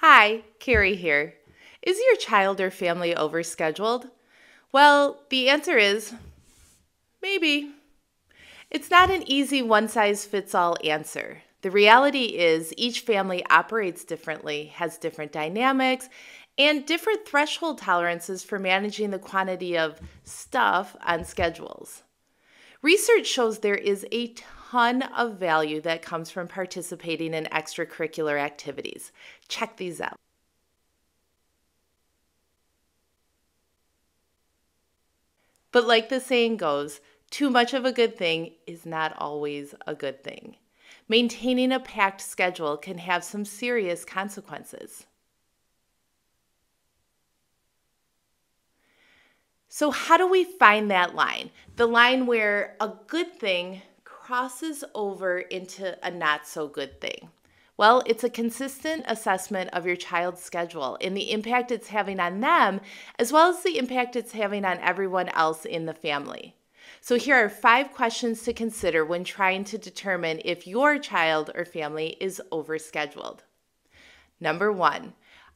Hi, Carrie here. Is your child or family overscheduled? Well, the answer is maybe. It's not an easy one size fits all answer. The reality is each family operates differently, has different dynamics, and different threshold tolerances for managing the quantity of stuff on schedules. Research shows there is a ton of value that comes from participating in extracurricular activities. Check these out. But like the saying goes, too much of a good thing is not always a good thing. Maintaining a packed schedule can have some serious consequences. So, how do we find that line? The line where a good thing crosses over into a not so good thing. Well, it's a consistent assessment of your child's schedule and the impact it's having on them, as well as the impact it's having on everyone else in the family. So, here are 5 questions to consider when trying to determine if your child or family is overscheduled. Number 1,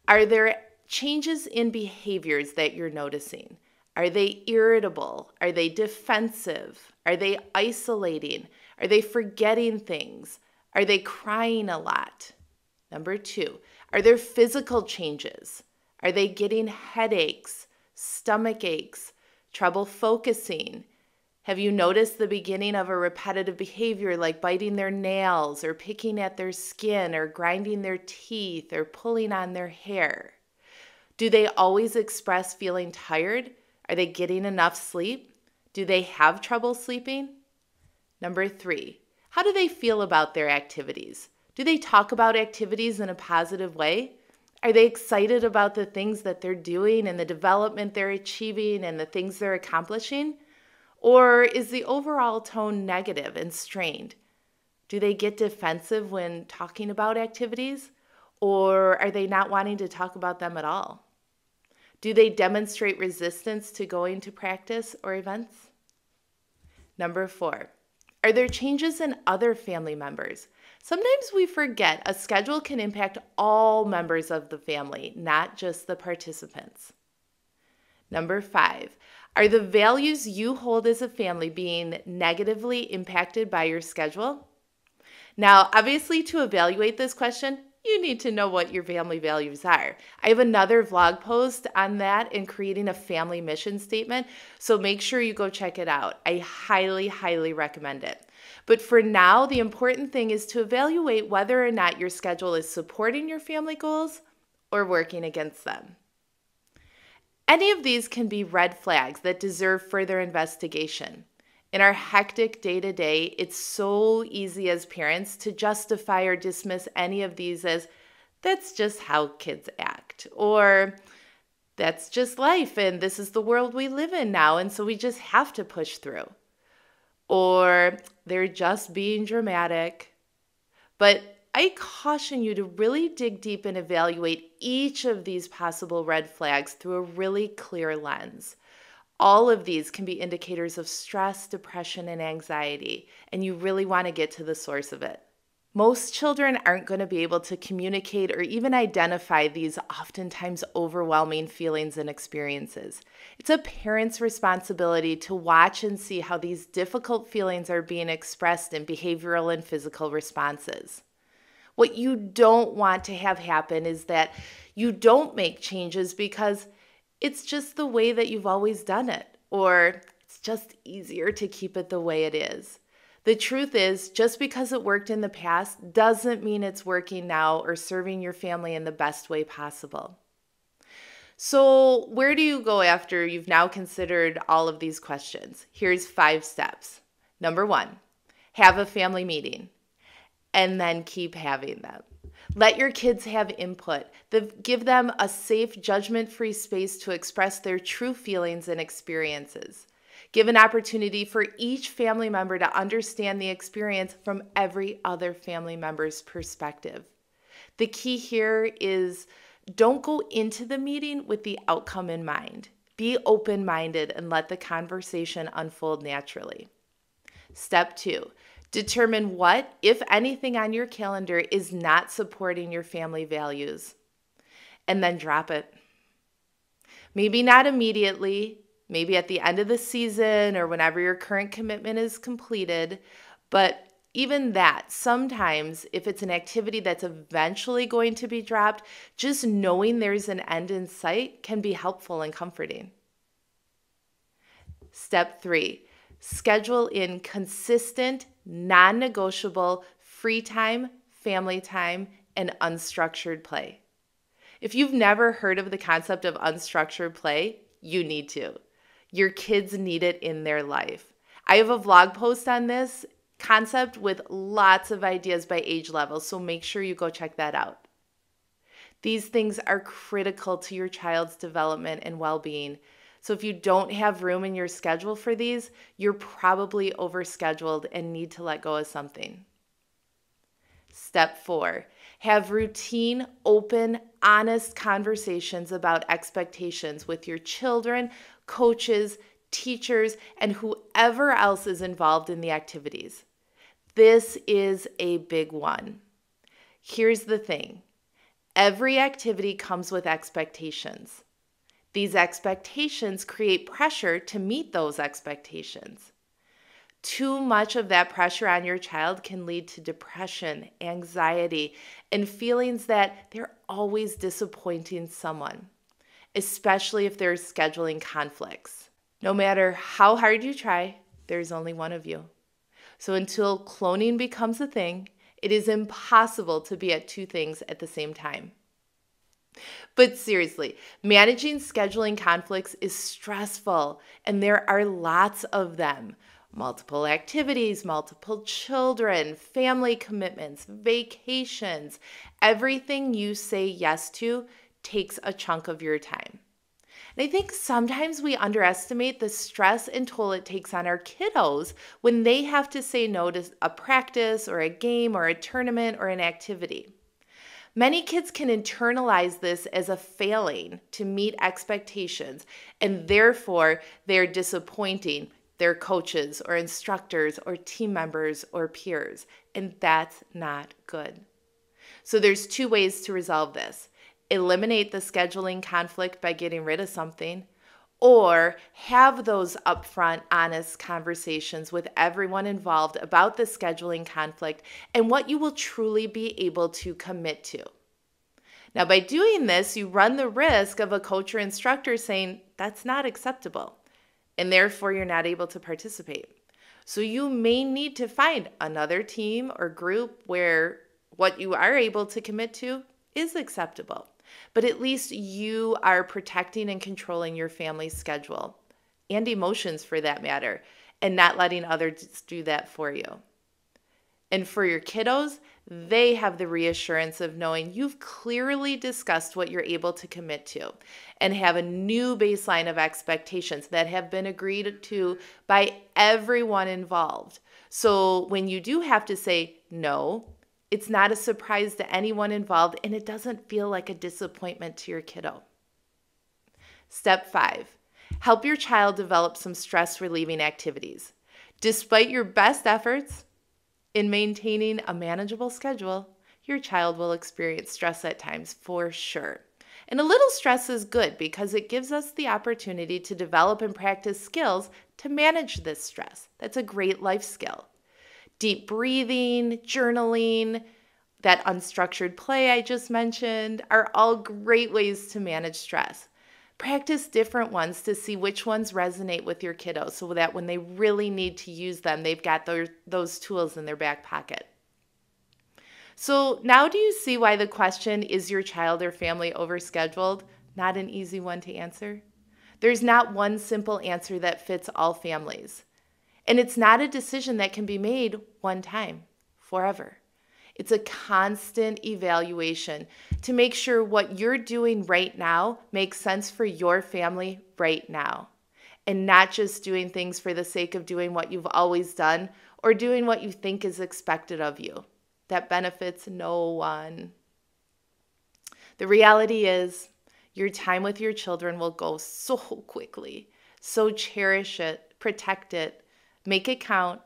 are there changes in behaviors that you're noticing? Are they irritable? Are they defensive? Are they isolating? Are they forgetting things? Are they crying a lot? Number 2, are there physical changes? Are they getting headaches, stomach aches, trouble focusing? Have you noticed the beginning of a repetitive behavior like biting their nails or picking at their skin or grinding their teeth or pulling on their hair? Do they always express feeling tired? Are they getting enough sleep? Do they have trouble sleeping? Number 3, how do they feel about their activities? Do they talk about activities in a positive way? Are they excited about the things that they're doing and the development they're achieving and the things they're accomplishing? Or is the overall tone negative and strained? Do they get defensive when talking about activities? Or are they not wanting to talk about them at all? Do they demonstrate resistance to going to practice or events? Number 4, are there changes in other family members? Sometimes we forget a schedule can impact all members of the family, not just the participants. Number 5, are the values you hold as a family being negatively impacted by your schedule? Now, obviously, to evaluate this question, you need to know what your family values are. I have another vlog post on that in creating a family mission statement, so make sure you go check it out. I highly, highly recommend it. But for now, the important thing is to evaluate whether or not your schedule is supporting your family goals or working against them. Any of these can be red flags that deserve further investigation. In our hectic day-to-day, it's so easy as parents to justify or dismiss any of these as, that's just how kids act, or that's just life, and this is the world we live in now, and so we just have to push through. Or they're just being dramatic. But I caution you to really dig deep and evaluate each of these possible red flags through a really clear lens. All of these can be indicators of stress, depression, and anxiety, and you really want to get to the source of it. Most children aren't going to be able to communicate or even identify these oftentimes overwhelming feelings and experiences. It's a parent's responsibility to watch and see how these difficult feelings are being expressed in behavioral and physical responses. What you don't want to have happen is that you don't make changes because it's just the way that you've always done it, or it's just easier to keep it the way it is. The truth is, just because it worked in the past doesn't mean it's working now or serving your family in the best way possible. So, where do you go after you've now considered all of these questions? Here's 5 steps. Number 1, have a family meeting, and then keep having them. Let your kids have input. Give them a safe, judgment-free space to express their true feelings and experiences. Give an opportunity for each family member to understand the experience from every other family member's perspective. The key here is don't go into the meeting with the outcome in mind. Be open-minded and let the conversation unfold naturally. Step 2, determine what, if anything, on your calendar is not supporting your family values. and then drop it. Maybe not immediately, maybe at the end of the season or whenever your current commitment is completed, but even that, sometimes if it's an activity that's eventually going to be dropped, just knowing there's an end in sight can be helpful and comforting. Step 3, schedule in consistent, non-negotiable free time, family time, and unstructured play. If you've never heard of the concept of unstructured play, you need to. Your kids need it in their life. I have a vlog post on this concept with lots of ideas by age level, so make sure you go check that out. These things are critical to your child's development and well-being. So if you don't have room in your schedule for these, you're probably overscheduled and need to let go of something. Step 4, have routine, open, honest conversations about expectations with your children, coaches, teachers, and whoever else is involved in the activities. This is a big one. Here's the thing. Every activity comes with expectations. These expectations create pressure to meet those expectations. Too much of that pressure on your child can lead to depression, anxiety, and feelings that they're always disappointing someone, especially if there's scheduling conflicts. No matter how hard you try, there's only one of you. So until cloning becomes a thing, it is impossible to be at two things at the same time. But seriously, managing scheduling conflicts is stressful, and there are lots of them. Multiple activities, multiple children, family commitments, vacations. Everything you say yes to takes a chunk of your time. And I think sometimes we underestimate the stress and toll it takes on our kiddos when they have to say no to a practice or a game or a tournament or an activity. Many kids can internalize this as a failing to meet expectations, and therefore they're disappointing their coaches or instructors or team members or peers, and that's not good. So there's two ways to resolve this. Eliminate the scheduling conflict by getting rid of something, or have those upfront, honest conversations with everyone involved about the scheduling conflict and what you will truly be able to commit to. Now, by doing this, you run the risk of a coach or instructor saying, that's not acceptable, and therefore you're not able to participate. So you may need to find another team or group where what you are able to commit to is acceptable. But at least you are protecting and controlling your family's schedule and emotions for that matter, and not letting others do that for you. And for your kiddos, they have the reassurance of knowing you've clearly discussed what you're able to commit to and have a new baseline of expectations that have been agreed to by everyone involved. So when you do have to say no, it's not a surprise to anyone involved, and it doesn't feel like a disappointment to your kiddo. Step 5, help your child develop some stress-relieving activities. Despite your best efforts in maintaining a manageable schedule, your child will experience stress at times for sure. And a little stress is good because it gives us the opportunity to develop and practice skills to manage this stress. That's a great life skill. Deep breathing, journaling, that unstructured play I just mentioned are all great ways to manage stress. Practice different ones to see which ones resonate with your kiddos so that when they really need to use them, they've got those tools in their back pocket. So now do you see why the question, is your child or family overscheduled? Not an easy one to answer. There's not one simple answer that fits all families. And it's not a decision that can be made one time, forever. It's a constant evaluation to make sure what you're doing right now makes sense for your family right now, and not just doing things for the sake of doing what you've always done or doing what you think is expected of you. That benefits no one. The reality is, your time with your children will go so quickly, so cherish it, protect it, make it count,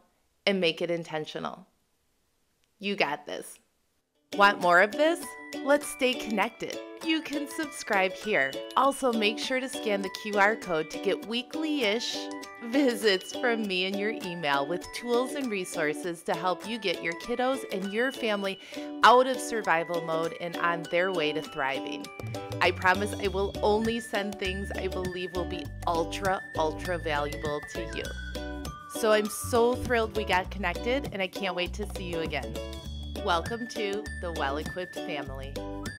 and make it intentional. You got this. Want more of this? Let's stay connected. You can subscribe here. Also, make sure to scan the QR code to get weekly-ish visits from me in your email with tools and resources to help you get your kiddos and your family out of survival mode and on their way to thriving. I promise I will only send things I believe will be ultra valuable to you. So I'm so thrilled we got connected, and I can't wait to see you again. Welcome to the Well-Equipped family.